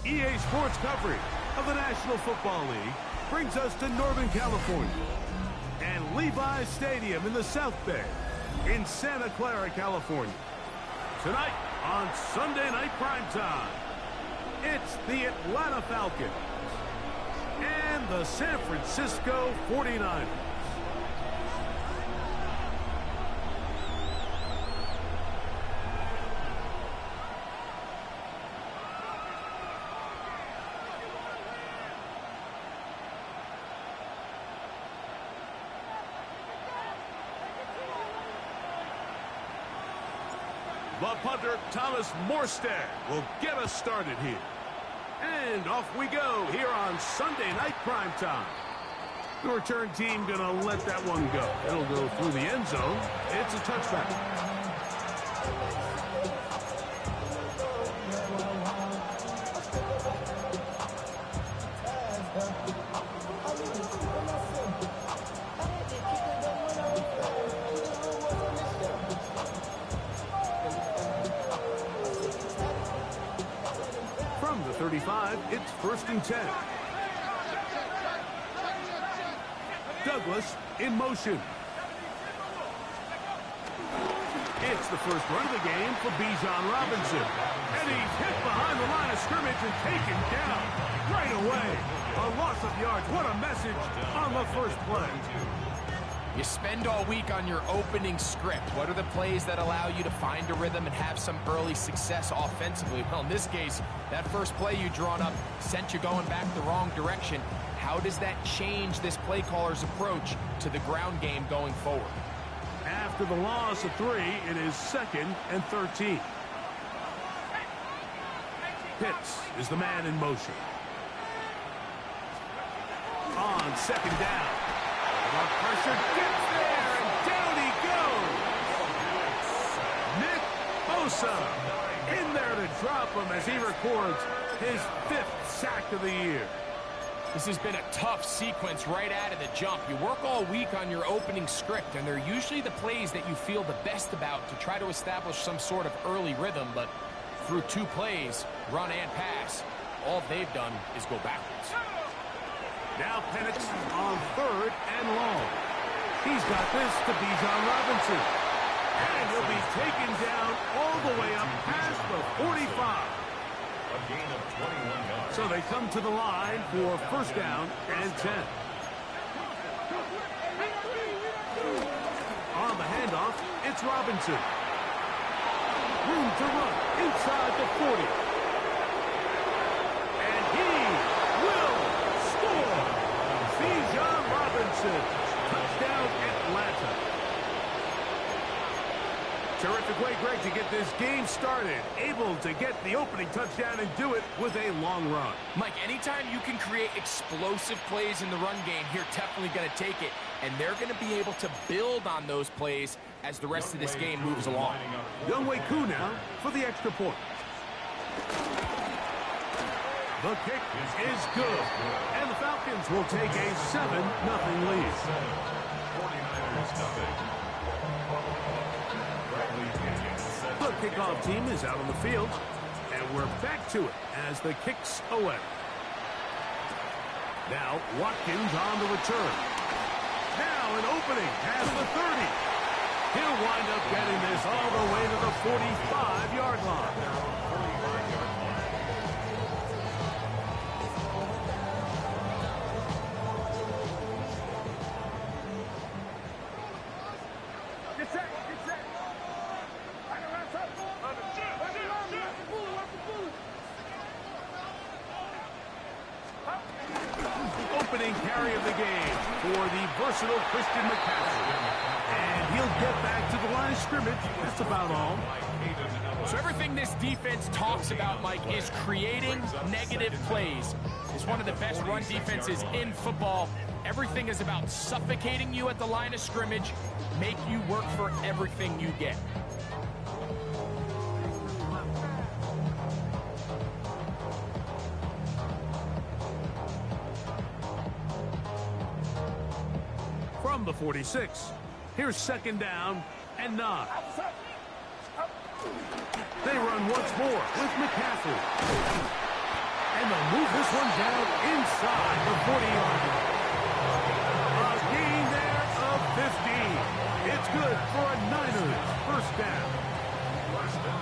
EA Sports coverage of the National Football League brings us to Northern California and Levi's Stadium in the South Bay in Santa Clara, California. Tonight on Sunday Night Primetime, it's the Atlanta Falcons and the San Francisco 49ers. The punter, Thomas Morstead, will get us started here. And off we go here on Sunday Night Primetime. The return team going to let that one go. It'll go through the end zone. It's a touchback. From the 35, it's 1st and 10. Douglas in motion. It's the first run of the game for Bijan Robinson. And he's hit behind the line of scrimmage and taken down right away. A loss of yards. What a message on the first play. You spend all week on your opening script. What are the plays that allow you to find a rhythm and have some early success offensively? Well, in this case, that first play you drawn up sent you going back the wrong direction. How does that change this play caller's approach to the ground game going forward? After the loss of 3, it is 2nd and 13. Pitts is the man in motion. On 2nd down. The pressure gets there, and down he goes. Nick Bosa in there to drop him as he records his 5th sack of the year. This has been a tough sequence right out of the jump. You work all week on your opening script, and they're usually the plays that you feel the best about to try to establish some sort of early rhythm, but through 2 plays, run and pass, all they've done is go backwards. Now Penix on 3rd and long. He's got this to Bijan Robinson. And he'll be taken down all the way up past the 45. A gain of 21 yards. So they come to the line for 1st down and 10. On the handoff, it's Robinson. Room to run inside the 40. And he will score. Bijan Robinson. Touchdown, Atlanta. Terrific way, Greg, to get this game started. Able to get the opening touchdown and do it with a long run. Mike, anytime you can create explosive plays in the run game, you're definitely going to take it. And they're going to be able to build on those plays as the rest of this game moves along. Younghoe Koo now for the extra point. The kick is good. And the Falcons will take a 7-0 lead. 49ers nothing. The kickoff team is out on the field, and we're back to it as the kick's away. Now Watkins on the return. Now an opening past the 30. He'll wind up getting this all the way to the 45-yard line. Opening carry of the game for the versatile Christian McCaffrey. And he'll get back to the line of scrimmage. That's about all. So everything this defense talks about, Mike, is creating negative plays. It's one of the best run defenses in football. Everything is about suffocating you at the line of scrimmage, make you work for everything you get. From the 46, here's 2nd down and 9. They run once more with McCaffrey. And they'll move this one down inside the 40-yard line. A gain there of 15. It's good for a Niners first down.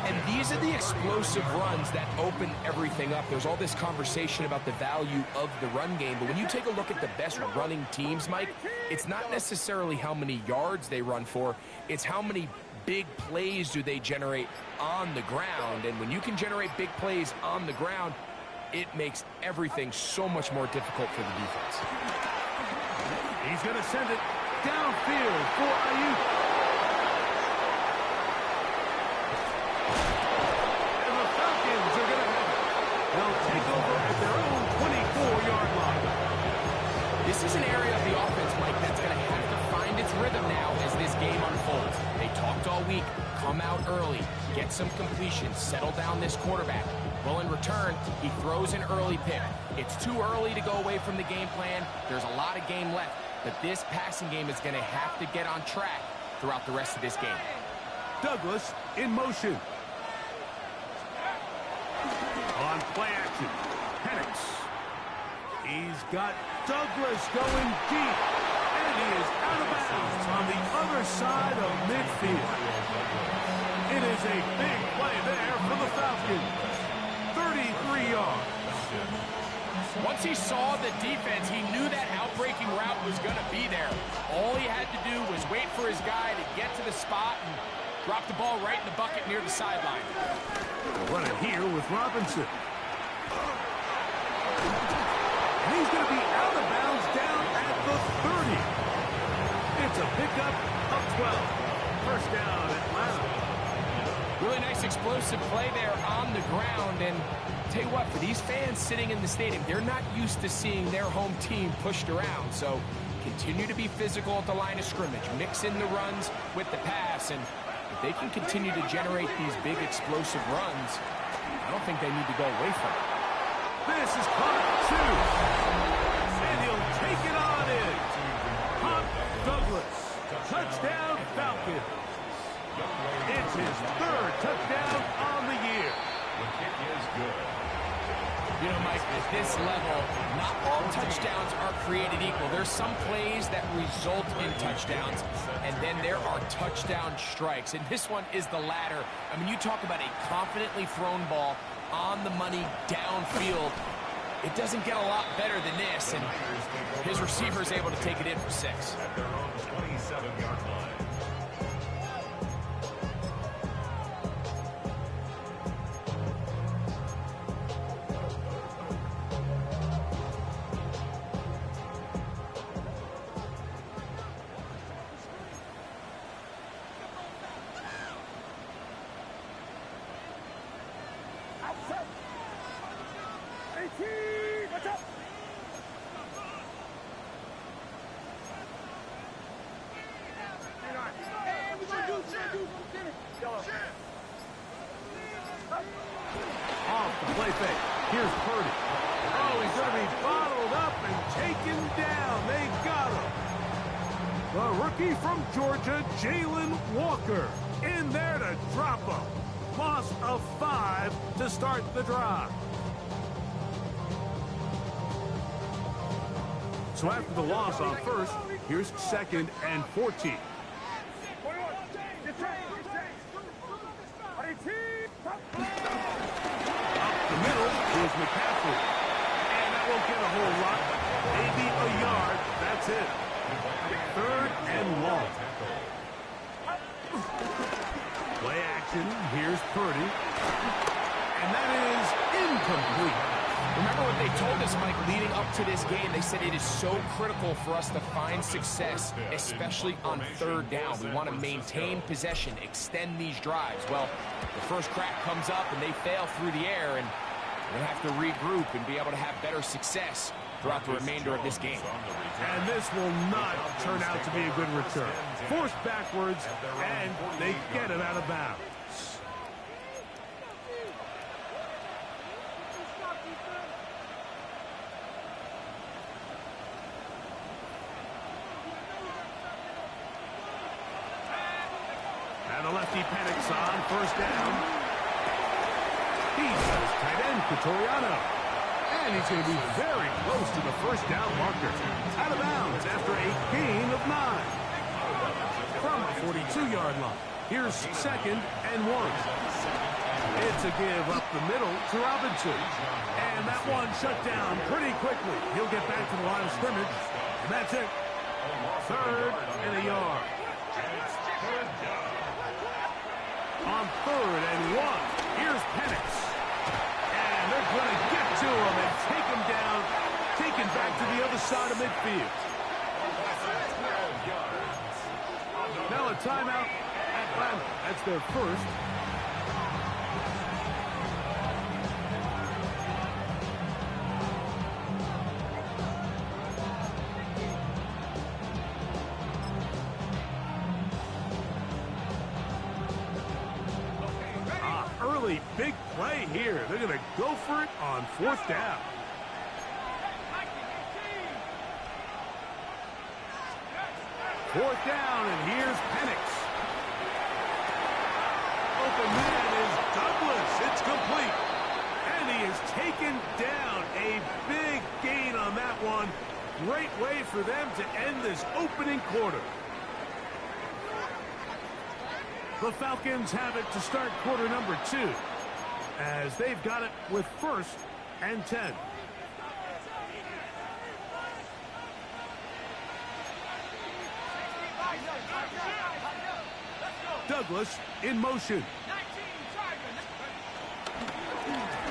And these are the explosive runs that open everything up. There's all this conversation about the value of the run game, but when you take a look at the best running teams, Mike, it's not necessarily how many yards they run for, it's how many big plays do they generate on the ground. And when you can generate big plays on the ground, it makes everything so much more difficult for the defense. He's going to send it downfield for Ayuk. This is an area of the offense, Mike, that's going to have to find its rhythm now as this game unfolds. They talked all week, come out early, get some completions, settle down this quarterback. Well, in return, he throws an early pick. It's too early to go away from the game plan. There's a lot of game left, but this passing game is going to have to get on track throughout the rest of this game. Douglas in motion. On play action, Penix. He's got Douglas going deep, and he is out of bounds on the other side of midfield. It is a big play there for the Falcons. 33 yards. Once he saw the defense, he knew that outbreaking route was going to be there. All he had to do was wait for his guy to get to the spot and drop the ball right in the bucket near the sideline. Run it here with Robinson. And he's going to be out of bounds down at the 30. It's a pickup of 12. First down, Atlanta. Really nice explosive play there on the ground. And tell you what, for these fans sitting in the stadium, they're not used to seeing their home team pushed around. So continue to be physical at the line of scrimmage. Mix in the runs with the pass. And if they can continue to generate these big explosive runs, I don't think they need to go away from it. This is caught two. And he'll take it on in. Hunt Douglas. Touchdown Falcons. It's his third touchdown on the year. You know, Mike, at this level, not all touchdowns are created equal. There's some plays that result in touchdowns, and then there are touchdown strikes. And this one is the latter. I mean, you talk about a confidently thrown ball on the money downfield. It doesn't get a lot better than this, and his receiver is able to take it in for 6. At their own 27-yard line. Off the play fake. Here's Purdy. Oh, he's going to be bottled up and taken down. They got him. The rookie from Georgia, Jalen Walker, in there to drop him. Loss of 5 to start the drive. So after the loss on first, here's 2nd and 14. The middle is McCaffrey. And that won't get a whole lot. Maybe a yard. That's it. 3rd and long. Play action. Here's Purdy. And that is incomplete. Remember what they told us, Mike, leading up to this game. They said it is so critical for us to find success, especially on 3rd down. We want to maintain possession, extend these drives. Well, the first crack comes up and they fail through the air, and we'll have to regroup and be able to have better success throughout the remainder of this game. And this will not turn out to be a good return. Forced backwards, and they get it out of bounds. And the lefty Penix on 1st down. He says tight end Catoriano. And he's going to be very close to the first down marker. Out of bounds after a gain of 9. From the 42-yard line. Here's 2nd and 1. It's a give up the middle to Robinson. And that one shut down pretty quickly. He'll get back to the line of scrimmage. And that's it. 3rd and a yard. On 3rd and 1. Here's Penix. And they're going to get to him and take him down. Taken back to the other side of midfield. Now a timeout. Atlanta. That's their first. Early big play here. They're going to go for it on 4th down. Fourth down, and here's Penix. Open man is Douglas. It's complete. And he is taken down. A big gain on that one. Great way for them to end this opening quarter. The Falcons have it to start quarter number 2, as they've got it with 1st and 10. Douglas in motion.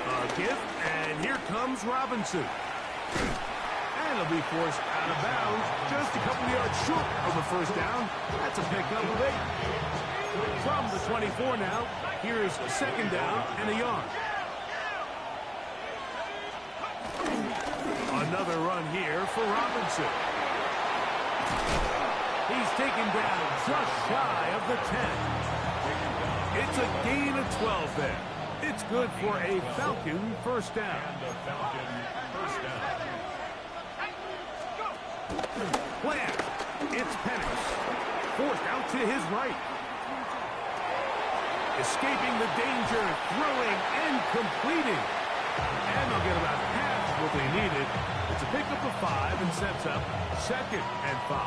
A give, and here comes Robinson. And he'll be forced out of bounds, just a couple yards short of the first down. That's a pickup of 8. From the 24 now, here's 2nd down and a yard. Another run here for Robinson. He's taken down just shy of the 10. It's a gain of 12 there. It's good for a Falcon first down. Plant. It's Penix. Forced out to his right. Escaping the danger, throwing and completing. And they'll get about half what they needed. It's a pickup of 5 and sets up 2nd and 5.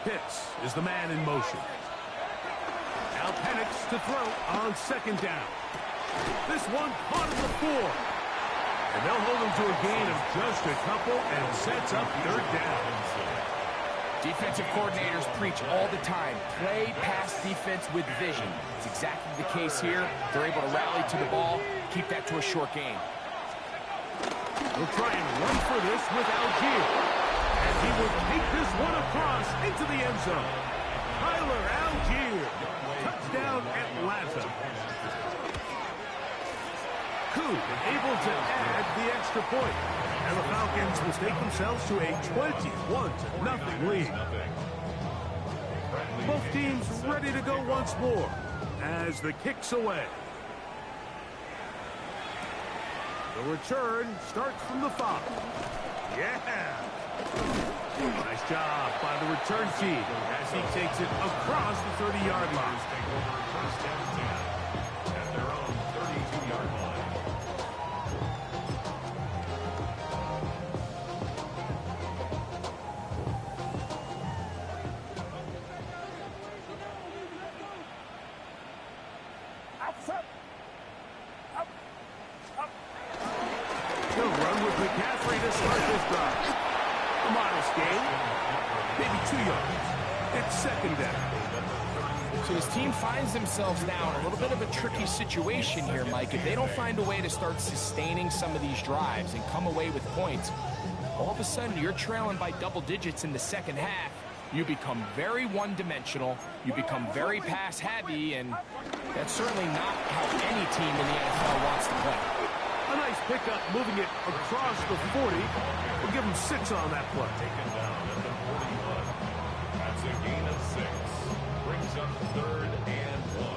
Pitts is the man in motion. Now Penix to throw on 2nd down. This one caught at the 4. And they'll hold him to a gain of just a couple and sets up 3rd down. Defensive coordinators preach all the time, play pass defense with vision. It's exactly the case here. They're able to rally to the ball, keep that to a short game. We'll try and run for this with Algier. And he will take this one across into the end zone. Tyler Algier. Touchdown Atlanta. Coup able to add the extra point. And the Falcons will stake themselves to a 21-0 lead. Both teams ready to go once more as the kick's away. The return starts from the 5. Yeah! Nice job by the return team as he takes it across the 30-yard line. First and 10 at their own 32-yard line. He'll run with McCaffrey to start this drive. A modest gain, maybe 2 yards. It's 2nd down. So his team finds themselves now in a little bit of a tricky situation here, Mike. If they don't find a way to start sustaining some of these drives and come away with points, all of a sudden you're trailing by double digits in the second half. You become very one-dimensional, you become very pass-heavy, and that's certainly not how any team in the NFL wants to play. A nice pickup moving it across the 40. We'll give him 6 on that play. Taken down at the 41. That's a gain of 6. Brings up 3rd and 1.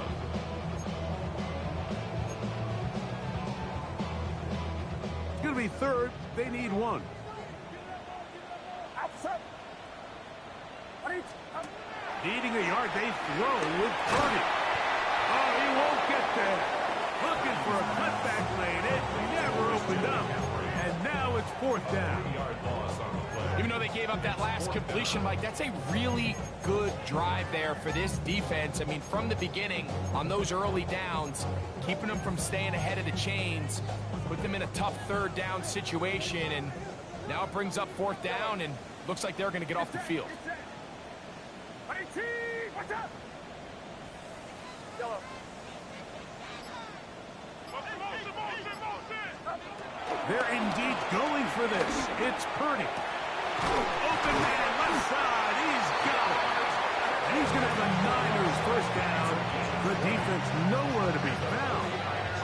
It's going to be 3rd. They need 1. Needing a yard, they throw with Purdy. Oh, he He won't get there. Looking for a cutback lane. It never opened up. And now it's fourth down. Even though they gave up that last completion, Mike, that's a really good drive there for this defense. I mean, from the beginning, on those early downs, keeping them from staying ahead of the chains, put them in a tough third down situation, and now it brings up fourth down, and looks like they're going to get off the field. They're indeed going for this. It's Purdy. Open man, left side. He's got it. And he's going to have the Niners first down. The defense nowhere to be found.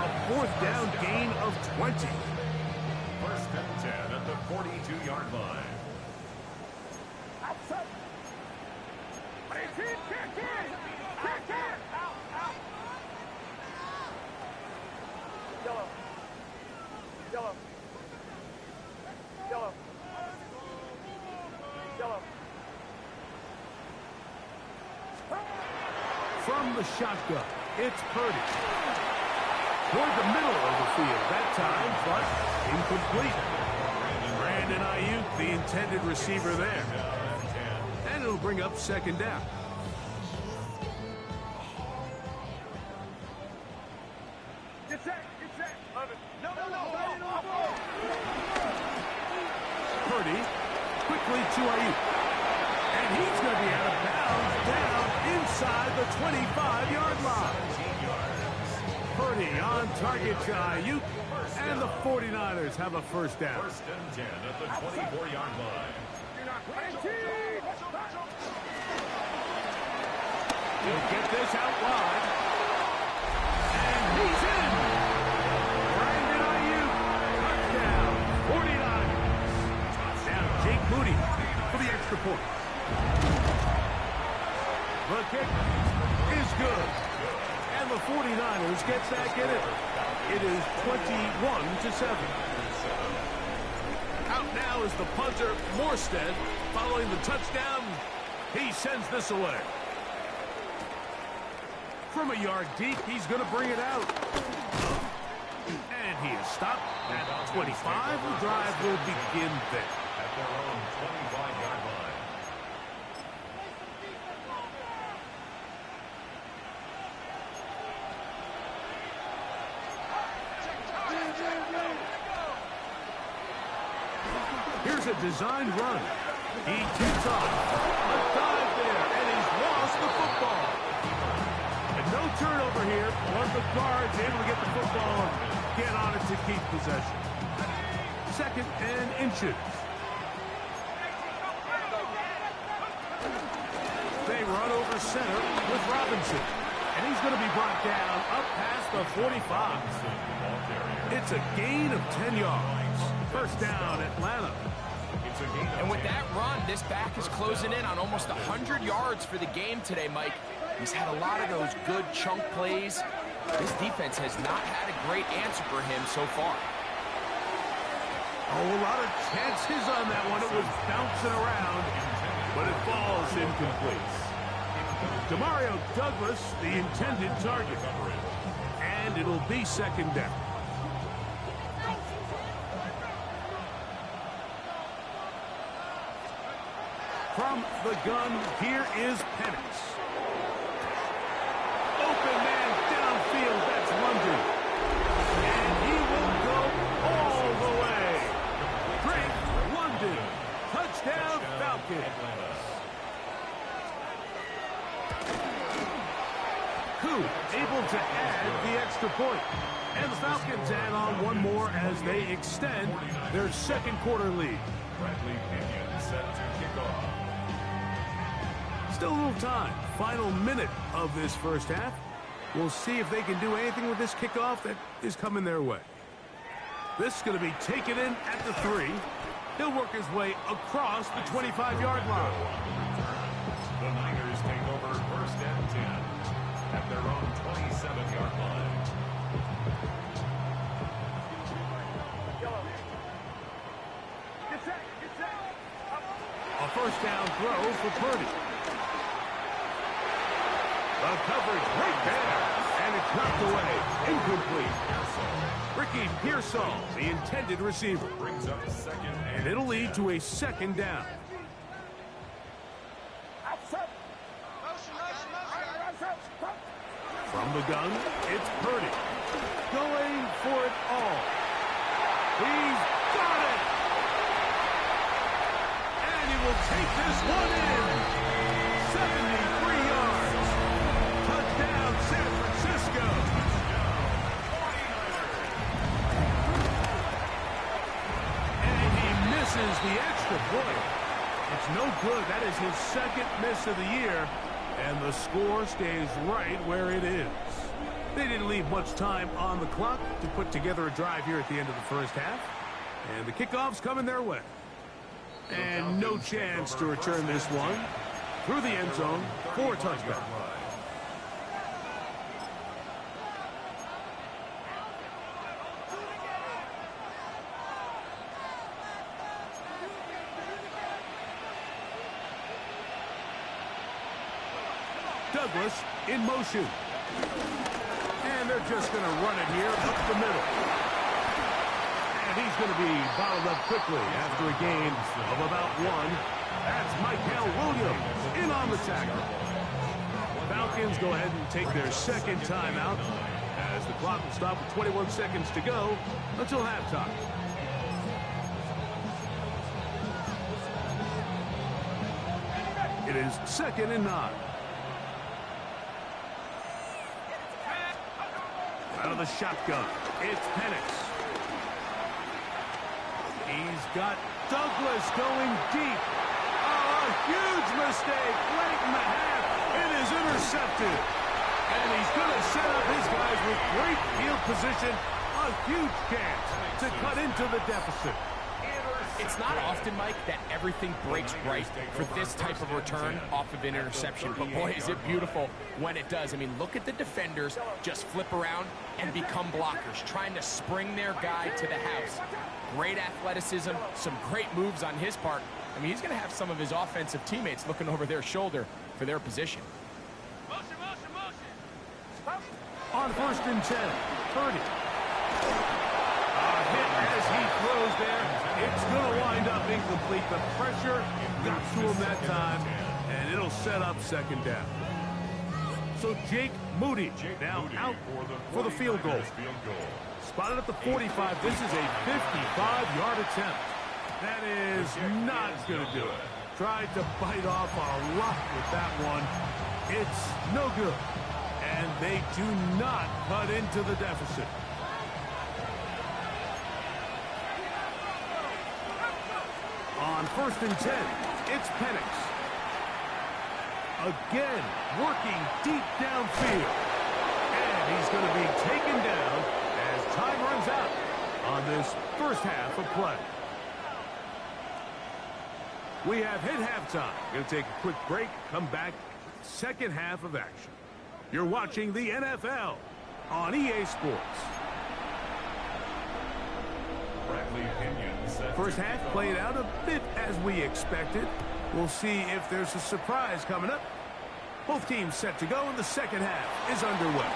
A fourth down gain of 20. First and 10 at the 42-yard line. From the shotgun, it's Purdy. Toward the middle of the field that time, but incomplete. Brandon Ayuk, the intended receiver there. And it'll bring up second down. Purdy quickly to Ayuk. And he's going to be out of bounds down inside the 25-yard line. Purdy on target to Ayuk, and the 49ers have a first down. First and 10 at the 24-yard line. He'll get this out wide. And he's in. Brandon Ayuk, touchdown, 49ers. Now Jake Moody for the extra point. The kick is good. And the 49ers get back in it. It is 21-7. Out now is the punter, Morstead. Following the touchdown, he sends this away. From a yard deep, he's going to bring it out. And he is stopped at 25. The drive will begin there. At their own 25-yard line. Here's a designed run. He takes off. A dive there, and he's lost the football. And no turnover here. One of the guards able to get the football and get on it to keep possession. Second and inches. They run over center with Robinson. And he's going to be brought down up past the 45. It's a gain of 10 yards. First down, Atlanta. And with that run, this back is closing in on almost 100 yards for the game today, Mike. He's had a lot of those good chunk plays. This defense has not had a great answer for him so far. Oh, a lot of chances on that one. It was bouncing around, but it falls incomplete. Demario Douglas, the intended target. And it'll be second down. From the gun, here is Penix. Open man downfield, that's London. And he will go all the way. Drake London, touchdown Falcons. Koo able to add the extra point. And the Falcons add on one more as they extend their second quarter lead. Bradley Pinion set to kick off. Still a little time. Final minute of this first half. We'll see if they can do anything with this kickoff that is coming their way. This is going to be taken in at the 3. He'll work his way across the 25-yard line. The Niners take over first and 10 at their own 27-yard line. A first down throw for Purdy. The coverage right there. And it's knocked away. Incomplete. Ricky Pearsall, the intended receiver. Brings up second And it'll lead to a second down. From the gun, it's Purdy. Going for it all. He's got it! And he will take this one in. 73 yards. Touchdown, San Francisco. And he misses the extra point. It's no good. That is his second miss of the year. And the score stays right where it is. They didn't leave much time on the clock to put together a drive here at the end of the first half. And the kickoff's coming their way. And no chance to return this one. Through the end zone for a touchdown. Douglas in motion. And they're just going to run it here up the middle. And he's going to be bottled up quickly after a gain of about one. That's Michael Williams in on the tackle. Falcons go ahead and take their second timeout as the clock will stop with 21 seconds to go until halftime. It is 2nd and 9. Out of the shotgun, it's Penix. He's got Douglas going deep. Oh, a huge mistake late in the half. It is intercepted. And he's going to set up his guys with great field position. A huge chance to cut into the deficit. It's not often, Mike, that everything breaks right for this type of return off of an interception. But, boy, is it beautiful when it does. I mean, look at the defenders just flip around and become blockers, trying to spring their guy to the house. Great athleticism, some great moves on his part. I mean, he's going to have some of his offensive teammates looking over their shoulder for their position. On 1st and 10, Purdy. A hit as he throws there. It's going to wind up incomplete. The pressure got to him that time, and it'll set up 2nd down. So Jake Moody now out for the field goal. Spotted at the 45. This is a 55-yard attempt. That is not going to do it. Tried to bite off a lot with that one. It's no good. And they do not cut into the deficit. On 1st and 10, it's Penix. Again, working deep downfield. And he's going to be taken down as time runs out on this first half of play. We have hit halftime. Going to take a quick break, come back, second half of action. You're watching the NFL on EA Sports. First half played out a bit as we expected. We'll see if there's a surprise coming up. Both teams set to go, and the second half is underway.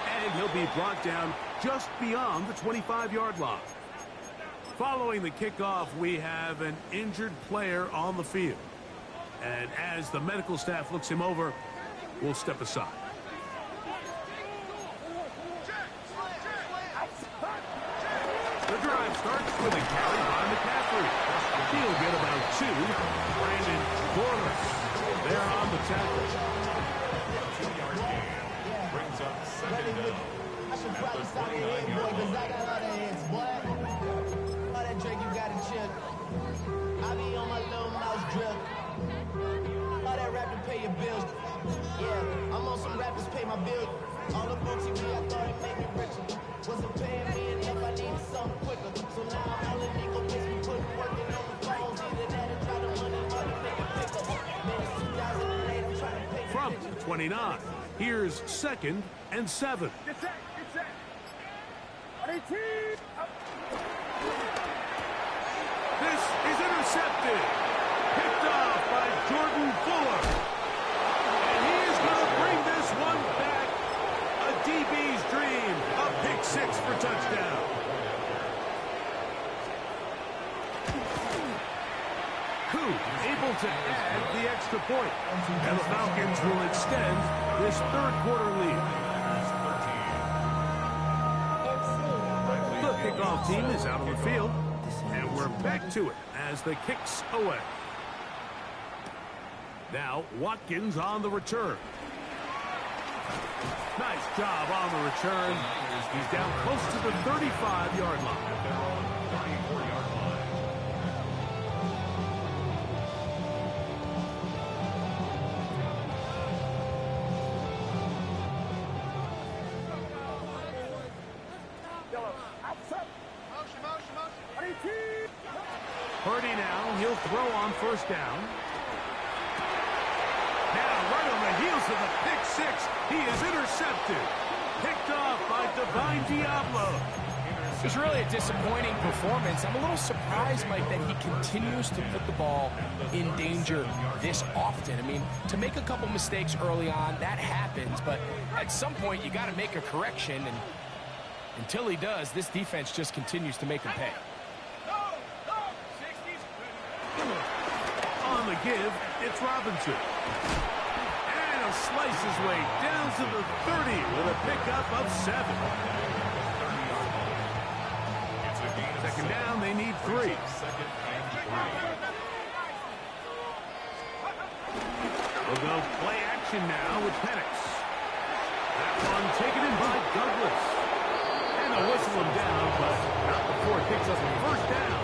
And he'll be brought down just beyond the 25-yard line. Following the kickoff, we have an injured player on the field. And as the medical staff looks him over, we'll step aside. The drive starts with a carry by McCaffrey. He'll get about 2. Brandon Corliss there on the tackle. 2-yard gain. Brings up 2nd down. I should probably stop your head, boy, because I got a lot of heads, boy. All that drink you got to chill. I be on my little mouse drip. All that rap to pay your bills. Yeah, I'm on some rappers pay my bills. All the books me, I thought it made me richer. Wasn't paying me enough, I needed something quicker. So now all the niggas bitch me putting working on the phones. Either that or try the money or to make a pickup. Man, it's 2008, I'm trying to pay From the 29, here's 2nd and 7. Get set, get set. This is intercepted. Picked off by Jordan Fuller. And he is going to Koo able to add the extra point. And the Falcons will extend this third quarter lead. The kickoff team is out on the field. And we're back to it as the kick's away. Now Watkins on the return. Nice job on the return. He's down close to the 35-yard line. Purdy now, he'll throw on first down. Now, right on the heels of the pick six, he is intercepted. Picked off by Divine Diablo. It was really a disappointing performance. I'm a little surprised, Mike, that he continues to put the ball in danger this often. I mean, to make a couple mistakes early on, that happens, but at some point you got to make a correction, and until he does, this defense just continues to make him pay. On the give, it's Robinson. And he'll slice his way down to the 30 with a pickup of 7. Second down, they need 3. We'll go play action now with Penix. That one taken in by Douglas. And they'll whistle him down, but not before it picks up a first down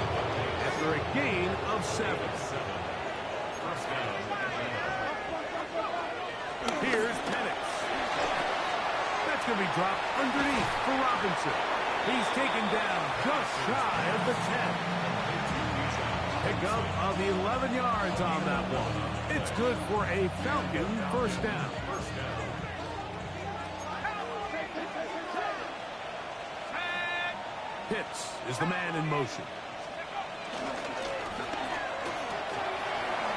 after a gain of 7. Here's Penix. That's going to be dropped underneath for Robinson. He's taken down just shy of the 10. Pickup of 11 yards on that one. It's good for a Falcon first down. Pitts is the man in motion.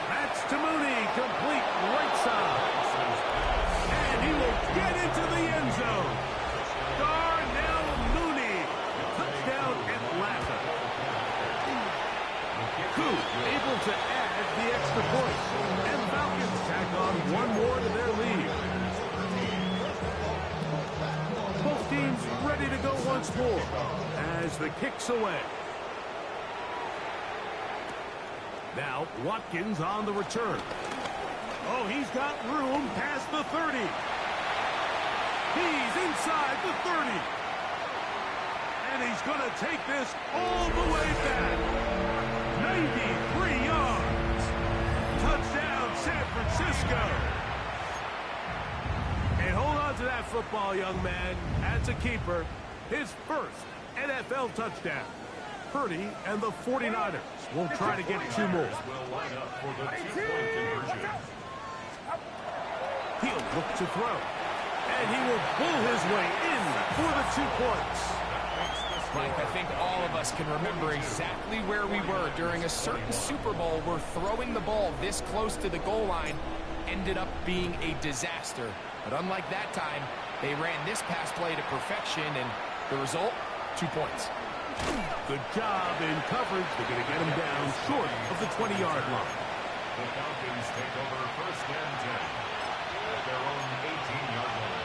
That's to Mooney, complete right side. And he will get into the end zone. Darnell Mooney, touchdown Atlanta. Koo able to add the extra point. And Falcons tack on one more to their lead. Both teams ready to go once more as the kick's away. Now Watkins on the return. Oh, he's got room past the 30. He's inside the 30. And he's going to take this all the way back. 93 yards. Touchdown, San Francisco. And hold on to that football, young man. That's a keeper. His first NFL touchdown. Purdy and the 49ers will try to get 2 more. He'll look to throw. And he will pull his way in for the 2 points. Mike, I think all of us can remember exactly where we were during a certain Super Bowl where throwing the ball this close to the goal line ended up being a disaster. But unlike that time, they ran this pass play to perfection, and the result, 2 points. Good job in coverage. They're going to get him down short of the 20-yard line. The Falcons take over first and 10 at their own 18-yard line.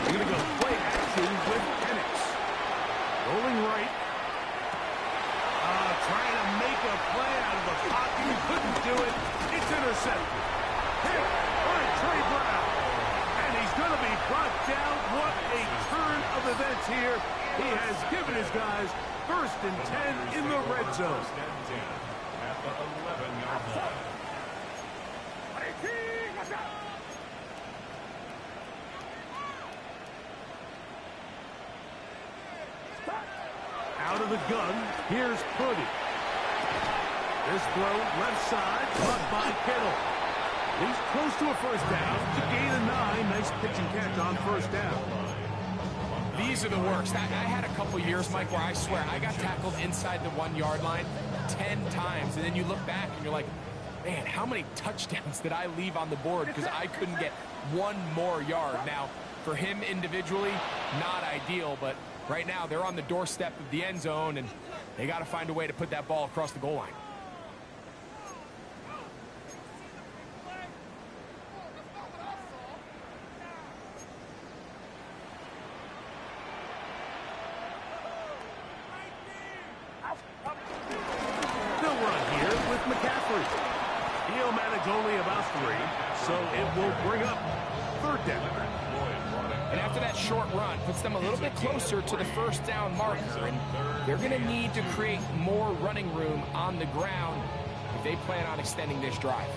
They're going to go play action with Penix. Rolling right. Trying to make a play out of the pocket. He couldn't do it. It's intercepted. Hit by Trey Brown. And he's going to be brought down. What a turn of events here. He has given his guys first and 10 in the red zone. First and 10 at the 11-yard line. Out of the gun, here's Purdy. This throw left side, caught by Kittle. He's close to a first down to gain a 9. Nice pitch and catch on first down. These are the worst. I had a couple years, Mike, where I swear I got tackled inside the 1-yard line 10 times. And then you look back and you're like, Man, how many touchdowns did I leave on the board because I couldn't get one more yard? Now, for him individually, not ideal, but right now they're on the doorstep of the end zone, and they got to find a way to put that ball across the goal line. He'll manage only about 3, so it will bring up 3rd down. And after that short run, puts them a little bit closer to the 1st down marker, and they're going to need to create more running room on the ground if they plan on extending this drive.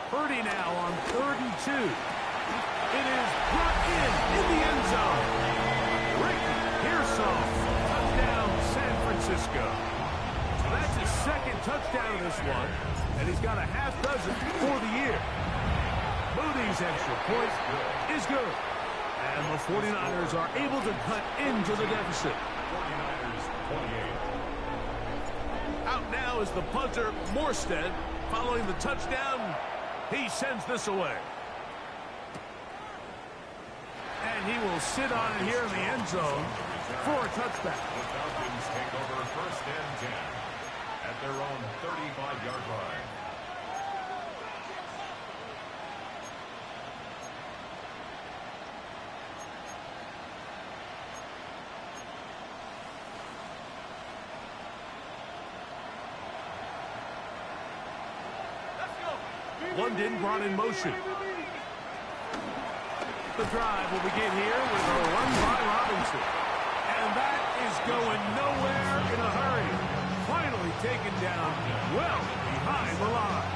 Purdy now on 3rd and 2. It is brought in the end zone. Rick Pearsall, touchdown San Francisco. So that's his 2nd touchdown of this one, and he's got a half dozen for the year. Moody's extra point is good. And the 49ers are able to cut into the deficit. 49ers 28. Out now is the punter, Morstead. Following the touchdown, he sends this away. And he will sit on it here in the end zone for a touchback. The Falcons take over 1st and 10 at their own 35-yard line. London brought in motion. The drive will begin here with a run by Robinson. And that is going nowhere in a hurry. Finally taken down well behind the line.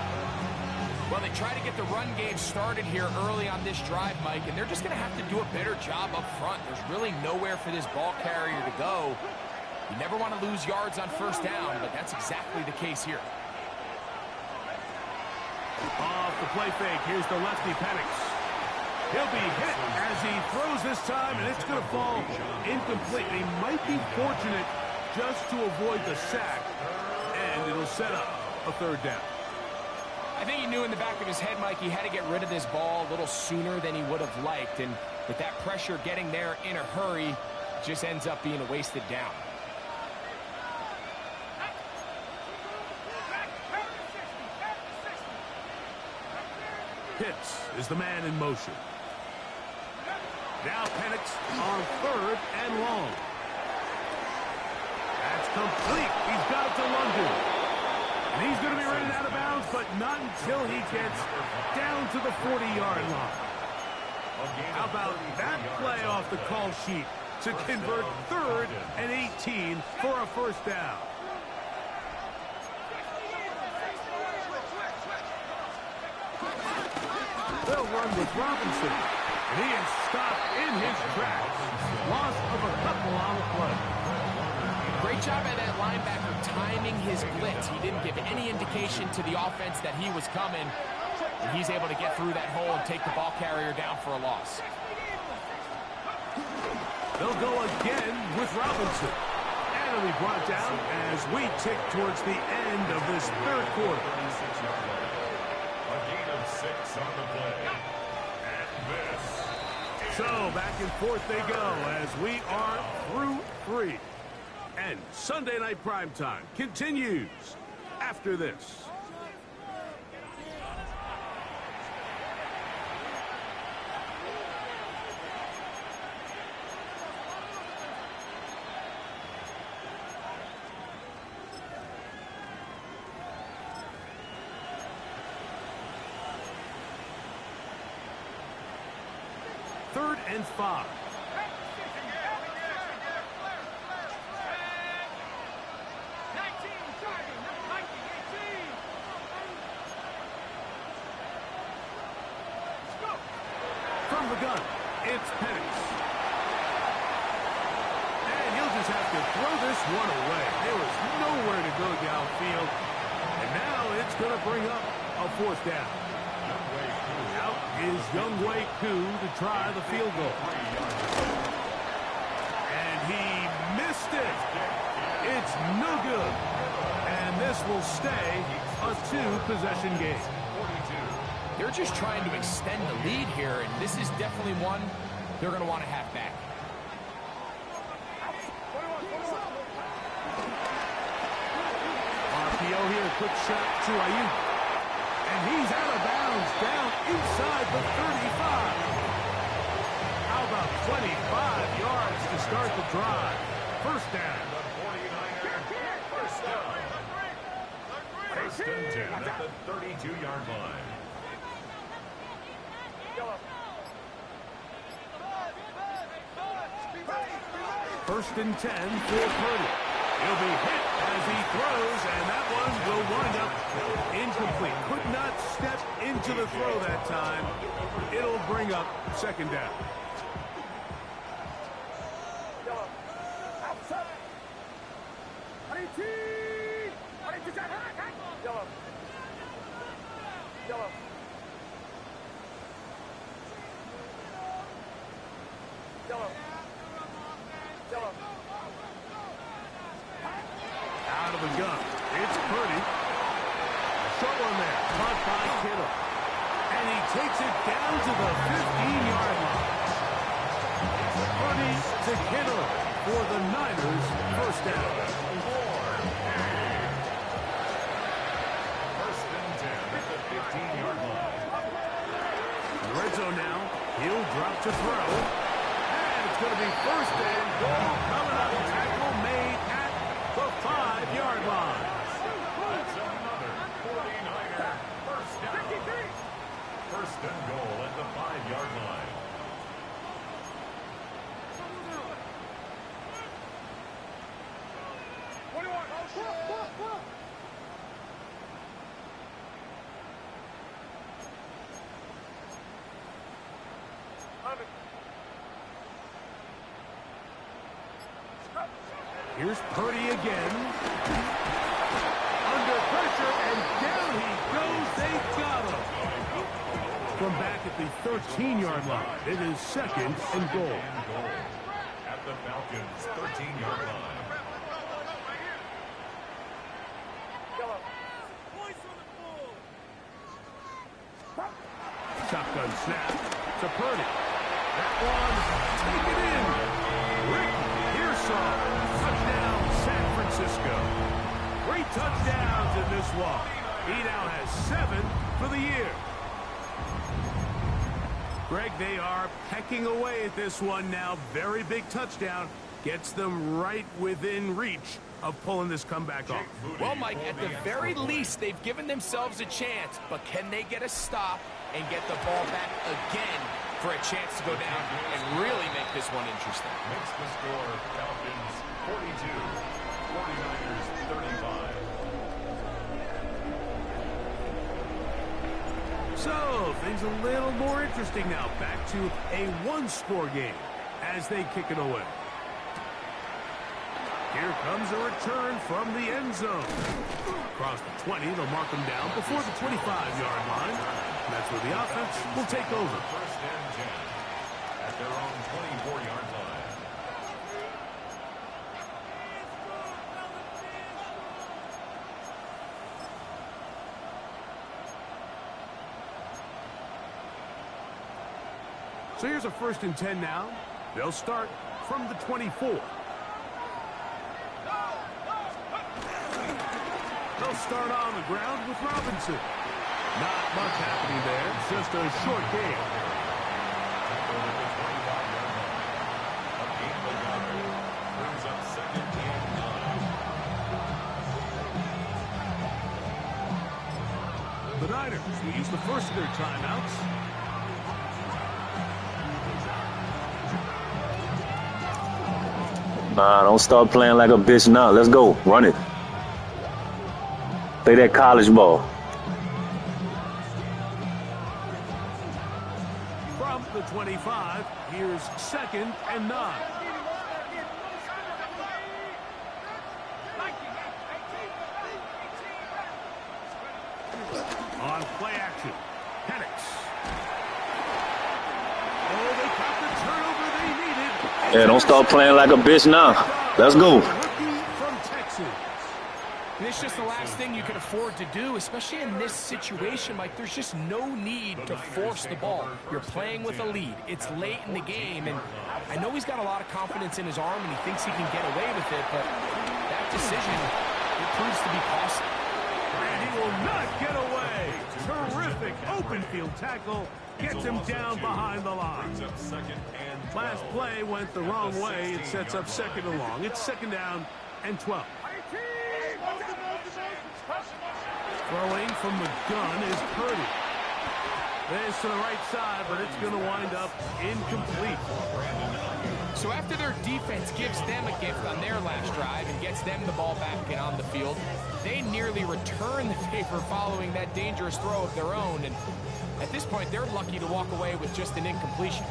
Well, they try to get the run game started here early on this drive, Mike, and they're just going to have to do a better job up front. There's really nowhere for this ball carrier to go. You never want to lose yards on 1st down, but that's exactly the case here. Off the play fake, here's the lefty Penix. He'll be hit as he throws this time, and it's going to fall incomplete. He might be fortunate just to avoid the sack, and it'll set up a 3rd down. I think he knew in the back of his head, Mike, he had to get rid of this ball a little sooner than he would have liked, and with that pressure getting there in a hurry, it just ends up being a wasted down. Pitts is the man in motion. Now Penix on 3rd and long. That's complete. He's got it to London. And he's going to be running out of bounds, but not until he gets down to the 40-yard line. How about that play off the call sheet to convert 3rd and 18 for a 1st down? They'll run with Robinson. And he is stopped in his tracks. Loss of a couple on the play. Great job by that linebacker timing his blitz. He didn't give any indication to the offense that he was coming. And he's able to get through that hole and take the ball carrier down for a loss. They'll go again with Robinson. And he'll be brought down as we tick towards the end of this 3rd quarter. A gain of 6 on the play. And this. So back and forth they go as we are through 3. And Sunday Night Primetime continues after this. Third and 5. From the gun, it's Penix. And Niners have to throw this one away. There was nowhere to go downfield. And now it's going to bring up a fourth down. Out is Younghoe Koo to try the field goal. And he missed it. It's no good. And this will stay a two-possession game. They're just trying to extend the lead here, and this is definitely one they're going to want to have back. RPO here, quick shot to Ayuk. And he's out of bounds, down inside the 35. How about 25 yards to start the drive? First down. First and 10 at the 32-yard line. First and 10 for Purdy. He'll be hit as he throws, and that one will wind up incomplete. Could not step into the throw that time. It'll bring up second down. Out of the gun. It's Purdy. Short one there. Caught by Kittle. And he takes it down to the 15-yard line. Purdy to Kittle for the Niners. First down. First and 10 at the 15-yard line. Red zone now. He'll drop to throw. And it's going to be first and goal coming up. Tackle made at the 5-yard line. That's another 49er first down. First and goal at the 5-yard line. Here's Purdy again. Under pressure, and down he goes. They got him. From back at the 13-yard line, it is second and goal. At the Falcons' 13-yard line. Shotgun snap to Purdy. That one, take it in. Rick Pearsall. Touchdown, San Francisco. 3 touchdowns in this one. He now has 7 for the year. Greg, they are pecking away at this one now. Very big touchdown. Gets them right within reach of pulling this comeback off. Well, Mike, at the very least, they've given themselves a chance, but can they get a stop and get the ball back again for a chance to go down and really make this one interesting? Makes the score Falcons 42, 49ers 35. So, things a little more interesting now. Back to a one-score game as they kick it away. Here comes a return from the end zone. Across the 20, they'll mark them down before the 25-yard line. And that's where the offense will take over. First and 10 at their own 24-yard line. So here's a first and 10 now. They'll start from the 24. They'll start on the ground with Robinson. Not much happening there. It's just a short game. Over the 25-yard line. A gain by Goddard brings up second and 9. The Niners will use the first of their timeouts. Nah, don't start playing like a bitch now. Let's go. Run it. Play that college ball. From the 25, here's second and 9. On play action, Penix. Oh, they got the turnover they needed. Yeah, don't start playing like a bitch now. Let's go. Rookie from Texas. And it's just the last thing you can afford to do, especially in this situation. Like, there's just no need to force the ball. You're playing with a lead. It's late in the game, and I know he's got a lot of confidence in his arm, and he thinks he can get away with it, but that decision, it proves to be costly. And he will not get away. Terrific open field tackle. Gets him down behind the line. Last play went the wrong way. It sets up second and long. It's second down and 12. Throwing from the gun is Purdy. This to the right side, but it's going to wind up incomplete. So after their defense gives them a gift on their last drive and gets them the ball back and on the field, they nearly return the favor following that dangerous throw of their own. And at this point, they're lucky to walk away with just an incompletion.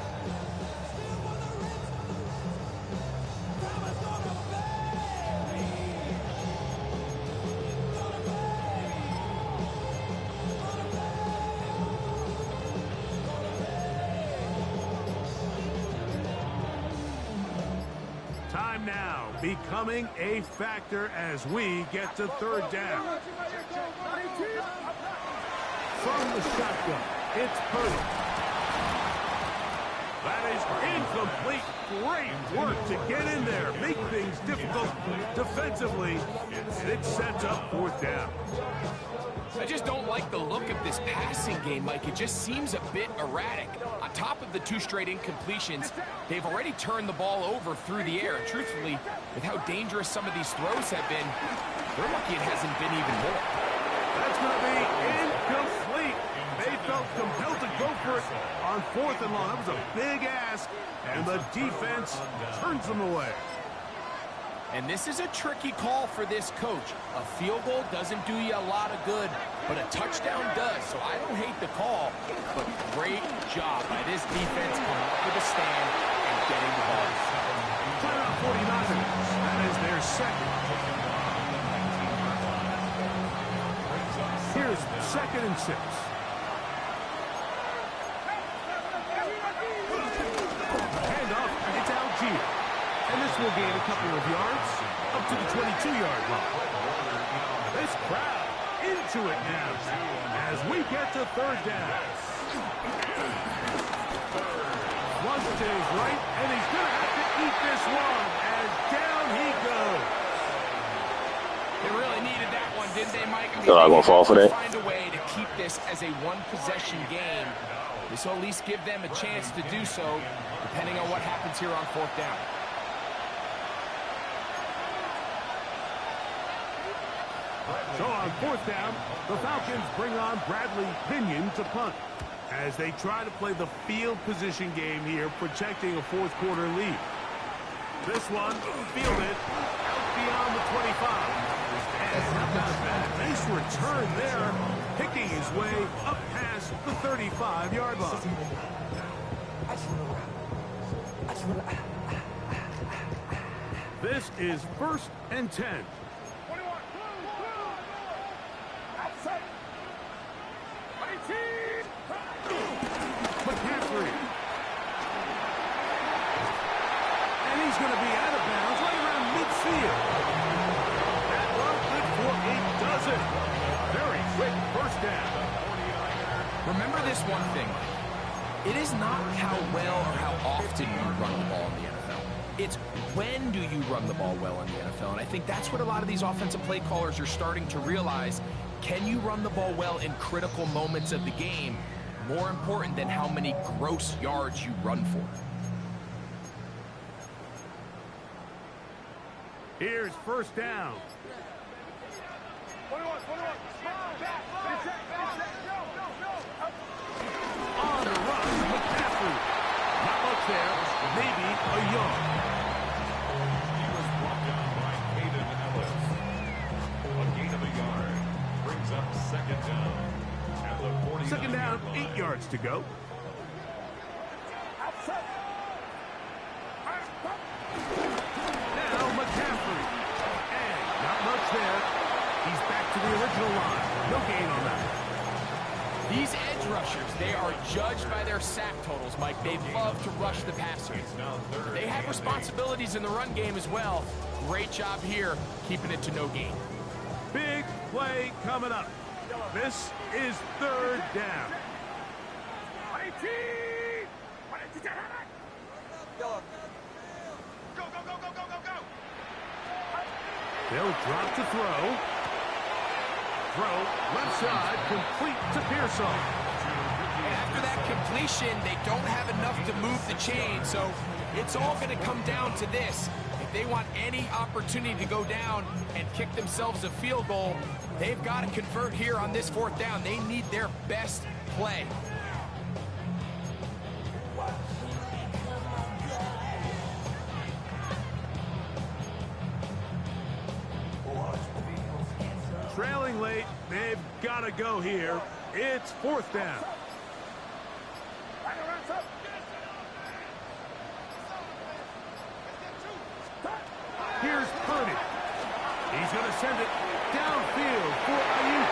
Time now becoming a factor as we get to third down. From the shotgun, it's Purdy. That is incomplete. Great work to get in there, make things difficult defensively, and it sets up fourth down. I just don't like the look of this passing game, Mike. It just seems a bit erratic. On top of the two straight incompletions, they've already turned the ball over through the air. Truthfully, with how dangerous some of these throws have been, we're lucky it hasn't been even more. That's going to be incomplete. They felt compelled to go for it on fourth and long. That was a big ask, and the defense turns them away. And this is a tricky call for this coach. A field goal doesn't do you a lot of good, but a touchdown does. So I don't hate the call, but great job by this defense coming up with a stand and getting the ball. Timeout 49ers. That is their second. Here's second and 6. Handoff, it's Algier. And this will gain a couple of yards up to the 22-yard line. This crowd into it now as we get to third down. Wants to his right, and he's going to have to eat this one as down he goes. They really needed that one, didn't they, Mike? I mean, So I'm going to fall for that. find a way to keep this as a one-possession game. This will at least give them a chance to do so, depending on what happens here on fourth down. So on fourth down, the Falcons bring on Bradley Pinion to punt as they try to play the field position game here, protecting a fourth quarter lead. This one fielded out beyond the 25. And not a nice return there, picking his way up past the 35-yard line. This is first and 10. McCaffrey. And he's going to be out of bounds right around midfield. That run good for a dozen. Very quick first down. Remember this one thing. It is not how well or how often you run the ball in the NFL. It's when do you run the ball well in the NFL. And I think that's what a lot of these offensive play callers are starting to realize. Can you run the ball well in critical moments of the game? More important than how many gross yards you run for. Here's first down. On the run, McCaffrey. Not much there, maybe a yard. He was brought down by Caden Ellis. A gain of a yard brings up second down. At the 49 Second down, line. 8 yards to go. Now McCaffrey. And not much there. He's back to the original line. No gain on that. These edge rushers, they are judged by their sack totals, Mike. They love to rush the passer. They have responsibilities in the run game as well. Great job here, keeping it to no gain. Big play coming up. This is third down. They'll drop to throw. Throw, left side, complete to Pearsall. And after that completion, they don't have enough to move the chain, so it's all going to come down to this. If they want any opportunity to go down and kick themselves a field goal, they've got to convert here on this fourth down. They need their best play. Trailing late, they've got to go here. It's fourth down. Here's Purdy. He's going to send it downfield for Ayuk.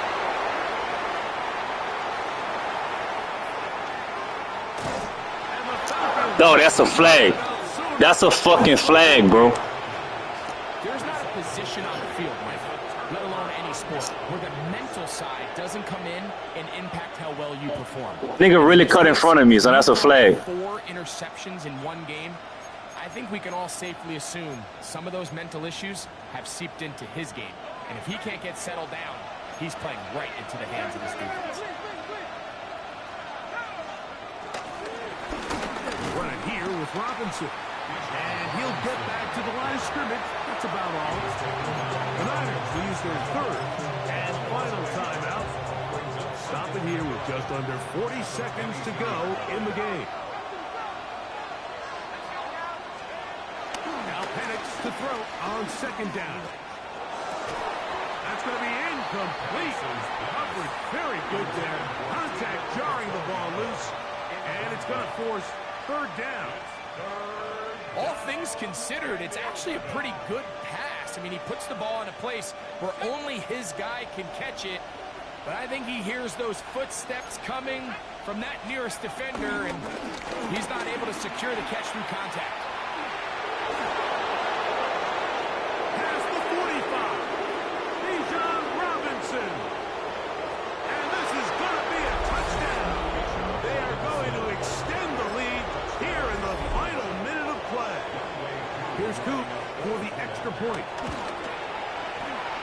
No, that's a flag. That's a fucking flag, bro. There's not a position on the field, Mike, let alone any sport, where the mental side doesn't come in and impact how well you perform. Nigga really cut in front of me, so that's a flag. 4 interceptions in one game. I think we can all safely assume some of those mental issues have seeped into his game. And if he can't get settled down, he's playing right into the hands of his defense. Running here with Robinson. And he'll get back to the line of scrimmage. That's about all. The Niners use their third and final timeout. Stopping here with just under 40 seconds to go in the game. Now Penix to throw on second down. That's going to be incomplete. Coverage very good there. Contact jarring the ball loose. And it's going to force third down. All things considered, it's actually a pretty good pass. I mean, he puts the ball in a place where only his guy can catch it. But I think he hears those footsteps coming from that nearest defender, and he's not able to secure the catch through contact. Past the 45. Bijan Robinson. And this is going to be a touchdown. They are going to extend the lead here in the final minute of play. Here's Coop for the extra point.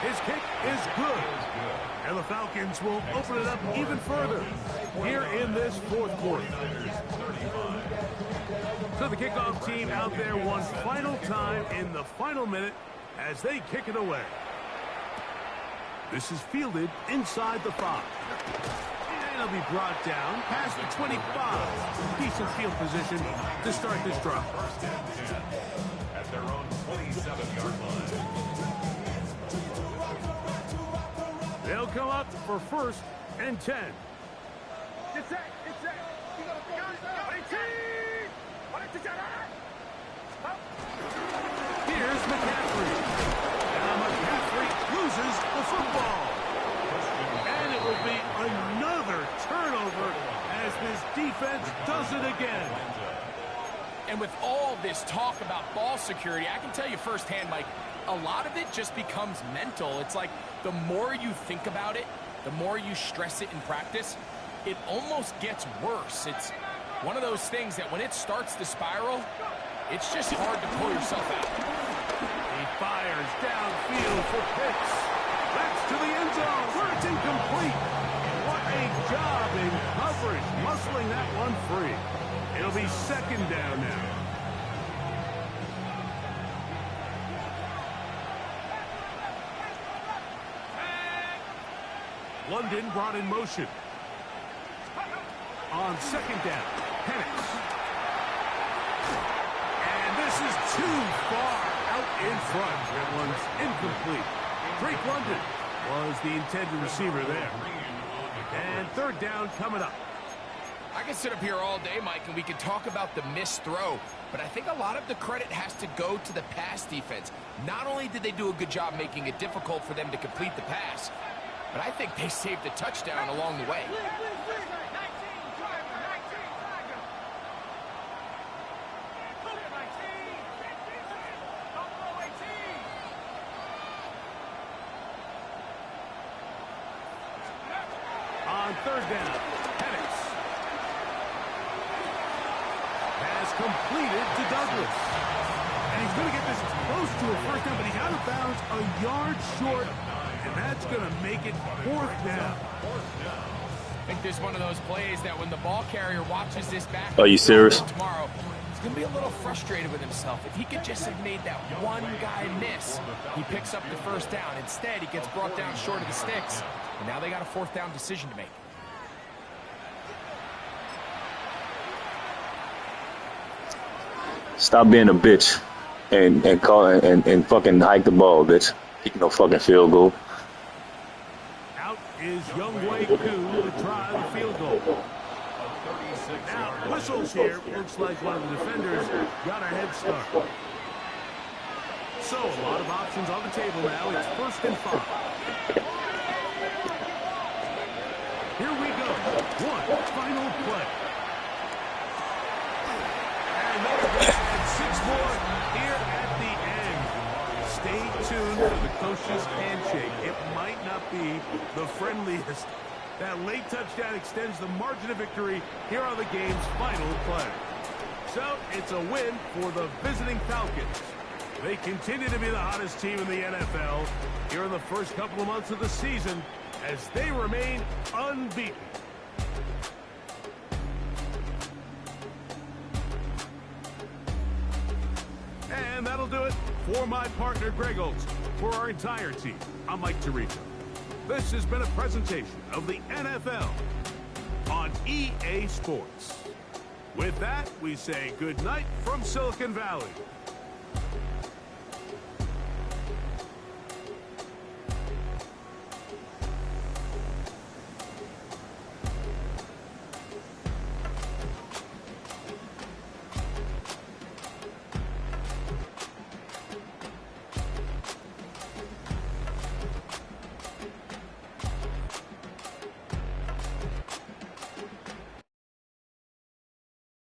His kick is good. And the Falcons will open it up even further here in this fourth quarter. So the kickoff team out there one final time in the final minute as they kick it away. This is fielded inside the 5. And it'll be brought down past the 25. Decent field position to start this drive. At their own 27-yard line. They'll come up for first and 10. Here's McCaffrey. Now McCaffrey loses the football. And it will be another turnover as this defense does it again. And with all this talk about ball security, I can tell you firsthand, Mike, a lot of it just becomes mental. It's like the more you think about it, the more you stress it in practice, it almost gets worse. It's one of those things that when it starts to spiral, it's just hard to pull yourself out. He fires downfield for Pitts. That's to the end zone where it's incomplete. What a job in coverage, muscling that one free. It'll be second down now. London brought in motion. On second down, Penix. And this is too far out in front. That one's incomplete. Drake London was the intended receiver there. And third down coming up. I can sit up here all day, Mike, and we can talk about the missed throw, but I think a lot of the credit has to go to the pass defense. Not only did they do a good job making it difficult for them to complete the pass, but I think they saved a touchdown along the way. On third down, Penix has completed to Douglas. And he's going to get this close to a first down, but he's out of bounds a yard short, and that's going to make it fourth down. I think there's one of those plays that when the ball carrier watches this back... Are you serious? ...tomorrow, he's going to be a little frustrated with himself. If he could just have made that one guy miss, he picks up the first down. Instead, he gets brought down short of the sticks, and now they got a fourth down decision to make. Stop being a bitch and call and fucking hike the ball, bitch. Kick no fucking field goal. Out is Younghoe Koo to try the field goal. Now, whistles here. Looks like one of the defenders got a head start. So, a lot of options on the table now. It's 1st and 5. Here we go. One final play. And and 6 more here at the end. Stay tuned for the coach's handshake. It might not be the friendliest. That late touchdown extends the margin of victory here on the game's final play. So, it's a win for the visiting Falcons. They continue to be the hottest team in the NFL here in the first couple of months of the season as they remain unbeaten. And that'll do it for my partner, Greg Olson. For our entire team, I'm Mike Tirico. This has been a presentation of the NFL on EA Sports. With that, we say good night from Silicon Valley.